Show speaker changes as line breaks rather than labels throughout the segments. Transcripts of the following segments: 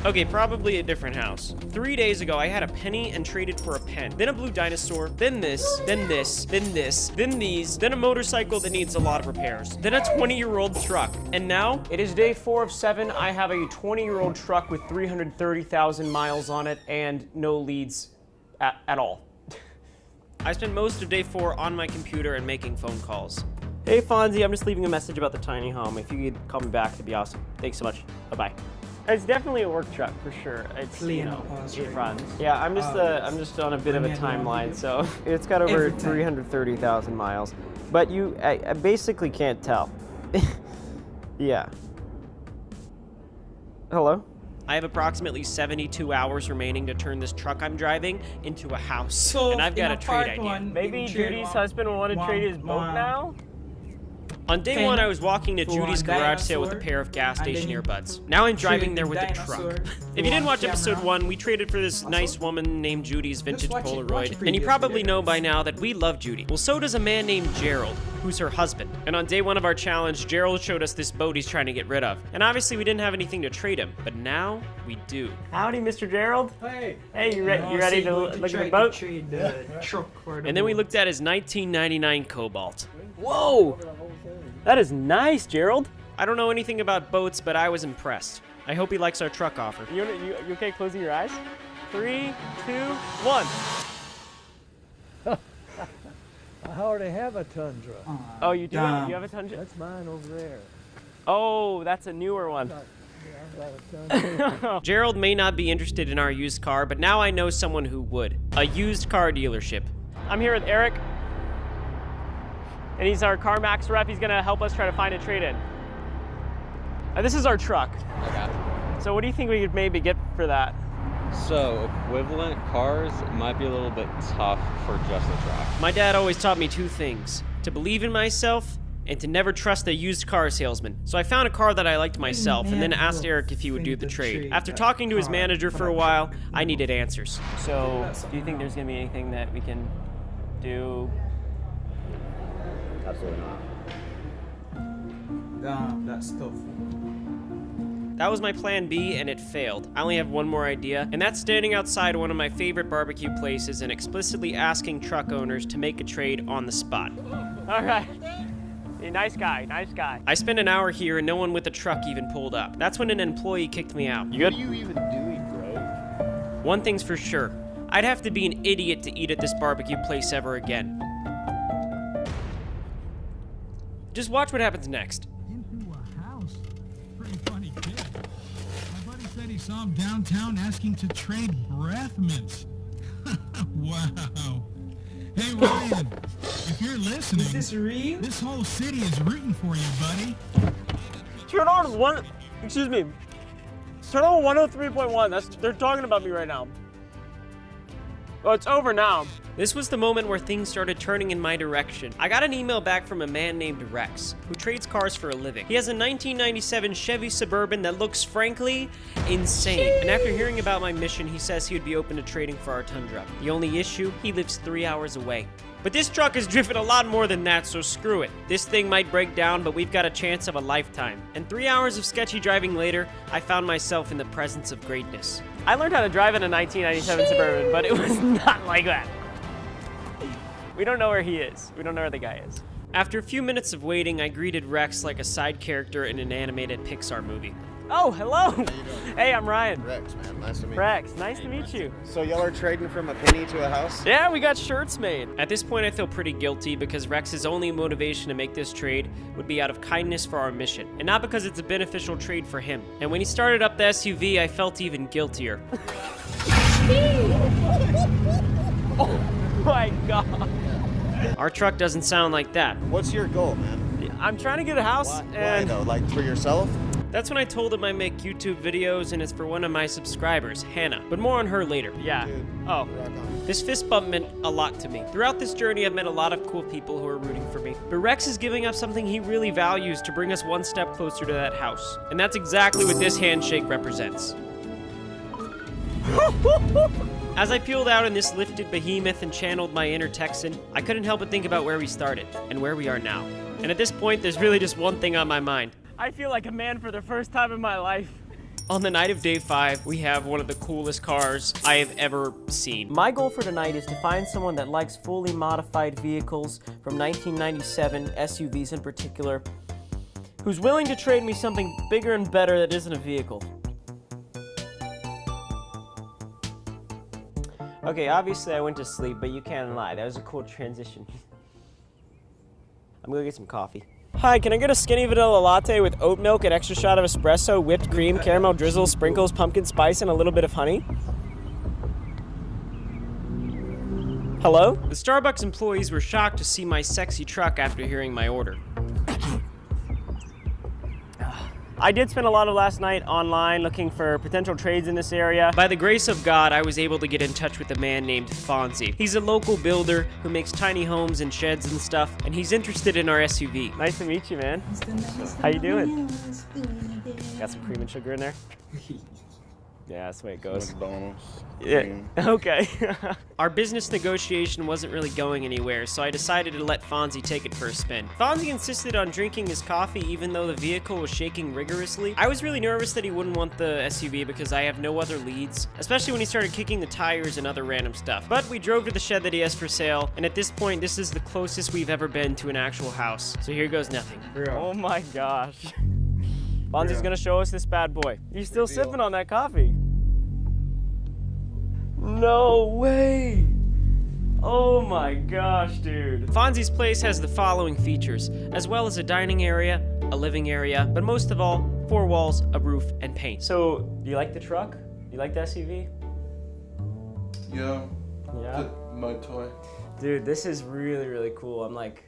Okay, probably a different house. 3 days ago, I had a penny and traded for a pen. Then a blue dinosaur, then this, then this, then this, then these, then a motorcycle that needs a lot of repairs, then a 20-year-old truck. And now, it is day 4 of 7. I have a 20-year-old truck with 330,000 miles on it and no leads at all. I spent most of day 4 on my computer and making phone calls. Hey Fonzie, I'm just leaving a message about the tiny home. If you could call me back, it'd be awesome. Thanks so much. Bye-bye. It's definitely a work truck for sure. It's, you know, it runs. Yeah, I'm just on a bit of a timeline, so it's got over 330,000 miles. But I basically can't tell. Yeah. Hello? I have approximately 72 hours remaining to turn this truck I'm driving into a house.
So,
and I've got a trade idea. Maybe Judy's husband will want to trade his boat now? On day 1, I was walking to Judy's garage sale with a pair of gas station earbuds. Now I'm driving there with a truck. If you didn't watch episode 1, we traded for this nice woman named Judy's vintage Polaroid. And you probably know by now that we love Judy. Well, so does a man named Gerald, who's her husband. And on day 1 of our challenge, Gerald showed us this boat he's trying to get rid of. And obviously we didn't have anything to trade him, but now we do. Howdy, Mr. Gerald.
Hey.
Hey, you ready to look at the boat?
And
And then we looked at his 1999 Cobalt. Whoa! That is nice, Gerald. I don't know anything about boats, but I was impressed. I hope he likes our truck offer. You okay closing your eyes? 3, 2, 1.
I already have a Tundra.
Oh, you do? You have a Tundra?
That's mine over there.
Oh, that's a newer one.
I've got a Tundra.
Gerald may not be interested in our used car, but now I know someone who would. A used car dealership. I'm here with Eric. And he's our CarMax rep. He's gonna help us try to find a trade-in. This is our truck.
Okay.
So what do you think we could maybe get for that?
So equivalent cars might be a little bit tough for just a truck.
My dad always taught me 2 things: to believe in myself and to never trust a used car salesman. So I found a car that I liked myself and then asked Eric if he would do the trade. After talking to his manager for a while, I needed answers. So do you think there's gonna be anything that we can do?
Absolutely not.
That's tough.
That was my plan B, and it failed. I only have one more idea, and that's standing outside one of my favorite barbecue places and explicitly asking truck owners to make a trade on the spot. All right. Hey, nice guy, nice guy. I spent an hour here and no one with a truck even pulled up. That's when an employee kicked me out. You good?
What are you even doing, bro?
One thing's for sure. I'd have to be an idiot to eat at this barbecue place ever again. Just watch what happens next.
Into a house. Pretty funny kid. My buddy said he saw him downtown asking to trade breath mints. Wow. Hey Ryan, if you're listening,
Is this real?
this whole city is rooting for you, buddy.
Turn on Turn on 103.1. They're talking about me right now. Oh, it's over now. This was the moment where things started turning in my direction. I got an email back from a man named Rex, who trades cars for a living. He has a 1997 Chevy Suburban that looks, frankly, insane. And after hearing about my mission, he says he would be open to trading for our Tundra. The only issue, he lives 3 hours away. But this truck has driven a lot more than that, so screw it. This thing might break down, but we've got a chance of a lifetime. And 3 hours of sketchy driving later, I found myself in the presence of greatness. I learned how to drive in a 1997 Suburban, but it was not like that. We don't know where he is. We don't know where the guy is. After a few minutes of waiting, I greeted Rex like a side character in an animated Pixar movie. Oh, hello! Hey, I'm Ryan.
Rex, man, nice to meet you.
Rex, nice to meet you.
So y'all are trading from a penny to a house?
Yeah, we got shirts made. At this point, I feel pretty guilty because Rex's only motivation to make this trade would be out of kindness for our mission, and not because it's a beneficial trade for him. And when he started up the SUV, I felt even guiltier. Oh my God. Our truck doesn't sound like that.
What's your goal, man?
I'm trying to get a house.
Why
And
though? Like for yourself?
that's when I told him I make YouTube videos and it's for one of my subscribers, Hannah. But more on her later. Yeah.
Dude,
Oh.
rock on.
This fist bump meant a lot to me. Throughout this journey, I've met a lot of cool people who are rooting for me. But Rex is giving up something he really values to bring us one step closer to that house. And that's exactly what this handshake represents. As I peeled out in this lifted behemoth and channeled my inner Texan, I couldn't help but think about where we started and where we are now. And at this point, there's really just one thing on my mind. I feel like a man for the first time in my life. On the night of day 5, we have one of the coolest cars I have ever seen. My goal for tonight is to find someone that likes fully modified vehicles from 1997, SUVs in particular, who's willing to trade me something bigger and better that isn't a vehicle. Okay, obviously I went to sleep, but you can't lie. That was a cool transition. I'm gonna get some coffee. Hi, can I get a skinny vanilla latte with oat milk, an extra shot of espresso, whipped cream, caramel drizzle, sprinkles, pumpkin spice, and a little bit of honey? Hello? The Starbucks employees were shocked to see my sexy truck after hearing my order. I did spend a lot of last night online looking for potential trades in this area. By the grace of God, I was able to get in touch with a man named Fonzie. He's a local builder who makes tiny homes and sheds and stuff, and he's interested in our SUV. Nice to meet you, man. How you doing? Got some cream and sugar in there? Yeah, that's the way it goes.
McDonald's.
Yeah. Okay. Our business negotiation wasn't really going anywhere, so I decided to let Fonzie take it for a spin. Fonzie insisted on drinking his coffee even though the vehicle was shaking rigorously. I was really nervous that he wouldn't want the SUV because I have no other leads, especially when he started kicking the tires and other random stuff. But we drove to the shed that he has for sale, and at this point, this is the closest we've ever been to an actual house. So here goes nothing. Oh my gosh. Fonzie's gonna show us this bad boy. You're still sipping on that coffee. No way! Oh my gosh, dude. Fonzie's place has the following features, as well as a dining area, a living area, but most of all, 4 walls, a roof, and paint. So, do you like the truck? Do you like the SUV?
Yeah.
Yeah?
My toy.
Dude, this is really, really cool. I'm like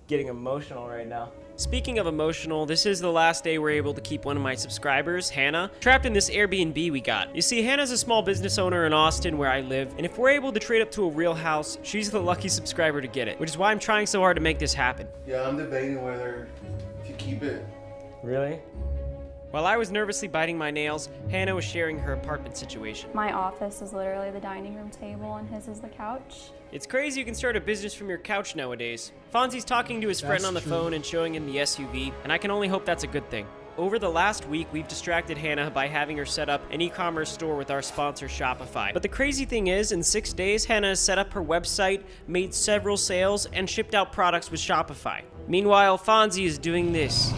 getting emotional right now. Speaking of emotional, this is the last day we're able to keep one of my subscribers, Hannah, trapped in this Airbnb we got. You see, Hannah's a small business owner in Austin where I live, and if we're able to trade up to a real house, she's the lucky subscriber to get it, which is why I'm trying so hard to make this happen.
Yeah, I'm debating whether to keep it.
Really? While I was nervously biting my nails, Hannah was sharing her apartment situation.
My office is literally the dining room table and his is the couch.
It's crazy you can start a business from your couch nowadays. Fonzie's talking to his friend on the phone and showing him the SUV, and I can only hope that's a good thing. Over the last week, we've distracted Hannah by having her set up an e-commerce store with our sponsor, Shopify. But the crazy thing is, in 6 days, Hannah has set up her website, made several sales, and shipped out products with Shopify. Meanwhile, Fonzie is doing this.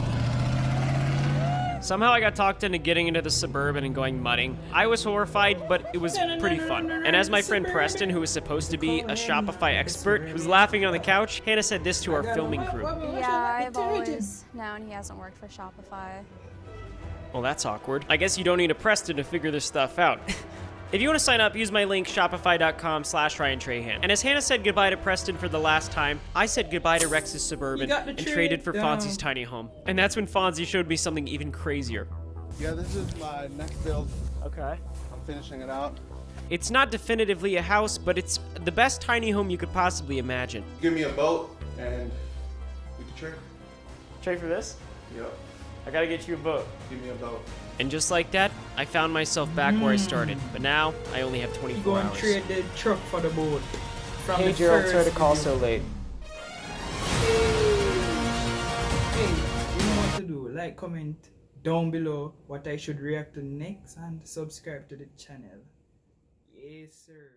Somehow I got talked into getting into the Suburban and going mudding. I was horrified, but it was pretty fun. And as my friend Preston, who was supposed to be a Shopify expert, was laughing on the couch, Hannah said this to our filming crew.
Yeah, I've always known he hasn't worked for Shopify.
Well, that's awkward. I guess you don't need a Preston to figure this stuff out. If you want to sign up, use my link, shopify.com/Ryan Trahan. And as Hannah said goodbye to Preston for the last time, I said goodbye to Rex's Suburban and traded for Fonzie's tiny home. And that's when Fonzie showed me something even crazier.
Yeah, this is my next build.
Okay.
I'm finishing it out.
It's not definitively a house, but it's the best tiny home you could possibly imagine.
Give me a boat and we can trade.
Trade for this?
Yep.
I gotta get you a boat.
Give me a boat.
And just like that, I found myself back where I started. But now, I only have 24 hours.
Trade the truck for the boat. From
Hey
the
Gerald, sorry to
first
call
video.
so late.
Hey, you know what to do. Like, comment down below what I should react to next and subscribe to the channel. Yes, sir.